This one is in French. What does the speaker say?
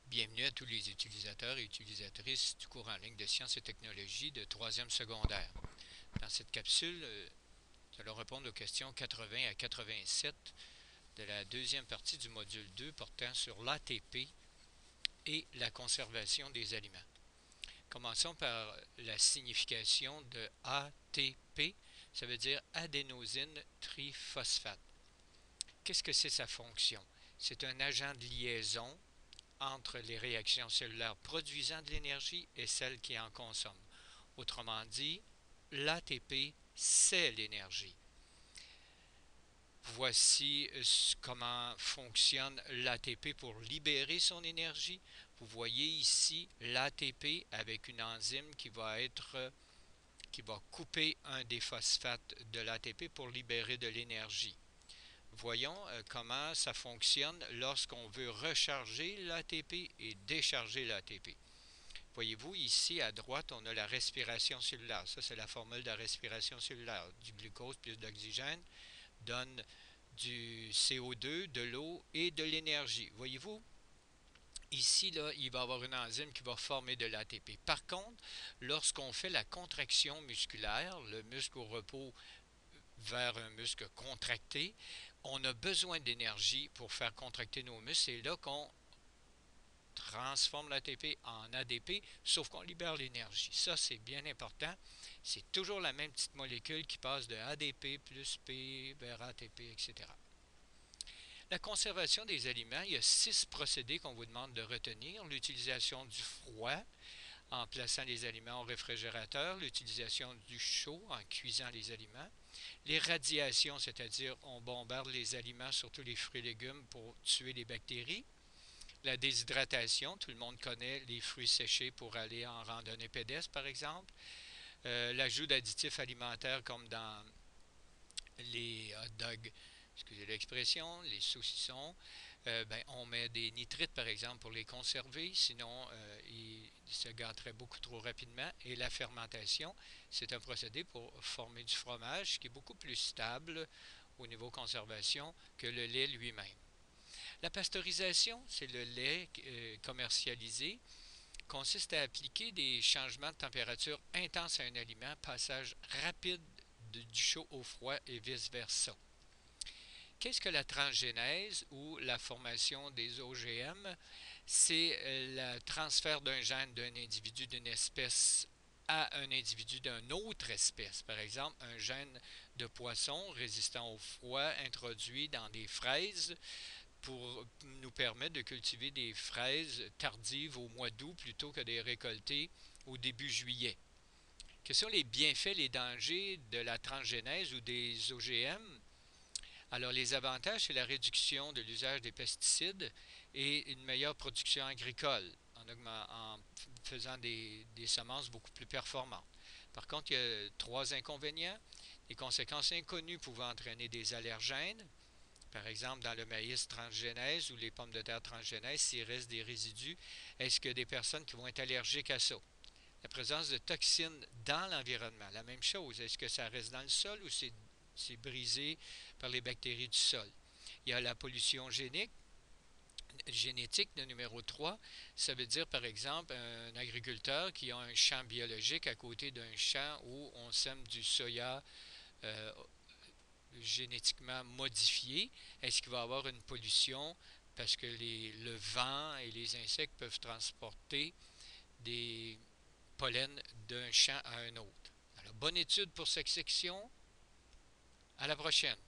Bienvenue à tous les utilisateurs et utilisatrices du cours en ligne de sciences et technologies de 3e secondaire. Dans cette capsule, nous allons répondre aux questions 80 à 87 de la deuxième partie du module 2 portant sur l'ATP et la conservation des aliments. Commençons par la signification de ATP, ça veut dire adénosine triphosphate. Qu'est-ce que c'est sa fonction? C'est un agent de liaison entre les réactions cellulaires produisant de l'énergie et celles qui en consomment. Autrement dit, l'ATP, c'est l'énergie. Voici comment fonctionne l'ATP pour libérer son énergie. Vous voyez ici l'ATP avec une enzyme qui va couper un des phosphates de l'ATP pour libérer de l'énergie. Voyons comment ça fonctionne lorsqu'on veut recharger l'ATP et décharger l'ATP. Voyez-vous, ici à droite, on a la respiration cellulaire. Ça, c'est la formule de la respiration cellulaire. Du glucose plus d'oxygène donne du CO2, de l'eau et de l'énergie. Voyez-vous, ici, là, il va y avoir une enzyme qui va former de l'ATP. Par contre, lorsqu'on fait la contraction musculaire, le muscle au repos vers un muscle contracté, on a besoin d'énergie pour faire contracter nos muscles. C'est là qu'on transforme l'ATP en ADP, sauf qu'on libère l'énergie. Ça, c'est bien important. C'est toujours la même petite molécule qui passe de ADP plus P vers ATP, etc. La conservation des aliments, il y a 6 procédés qu'on vous demande de retenir. L'utilisation du froid, en plaçant les aliments au réfrigérateur, l'utilisation du chaud en cuisant les aliments, les radiations, c'est-à-dire on bombarde les aliments, surtout les fruits et légumes, pour tuer les bactéries, la déshydratation, tout le monde connaît les fruits séchés pour aller en randonnée pédestre par exemple, l'ajout d'additifs alimentaires comme dans les hot dogs, excusez l'expression, les saucissons, on met des nitrites par exemple pour les conserver, sinon ils se gâteraient beaucoup trop rapidement. Et la fermentation, c'est un procédé pour former du fromage qui est beaucoup plus stable au niveau conservation que le lait lui-même. La pasteurisation, c'est le lait commercialisé, consiste à appliquer des changements de température intenses à un aliment, passage rapide du chaud au froid et vice-versa. Qu'est-ce que la transgénèse ou la formation des OGM? C'est le transfert d'un gène d'un individu d'une espèce à un individu d'une autre espèce. Par exemple, un gène de poisson résistant au froid introduit dans des fraises pour nous permettre de cultiver des fraises tardives au mois d'août plutôt que de les récolter au début juillet. Quels sont les bienfaits, les dangers de la transgénèse ou des OGM? Alors, les avantages, c'est la réduction de l'usage des pesticides et une meilleure production agricole en faisant des semences beaucoup plus performantes. Par contre, il y a 3 inconvénients. Les conséquences inconnues pouvant entraîner des allergènes. Par exemple, dans le maïs transgénèse ou les pommes de terre transgénèse, s'il reste des résidus, est-ce que des personnes qui vont être allergiques à ça? La présence de toxines dans l'environnement, la même chose. Est-ce que ça reste dans le sol ou c'est brisé par les bactéries du sol? Il y a la pollution génétique, le numéro 3. Ça veut dire, par exemple, un agriculteur qui a un champ biologique à côté d'un champ où on sème du soya génétiquement modifié. Est-ce qu'il va y avoir une pollution parce que le vent et les insectes peuvent transporter des pollens d'un champ à un autre? Alors, bonne étude pour cette section. À la prochaine.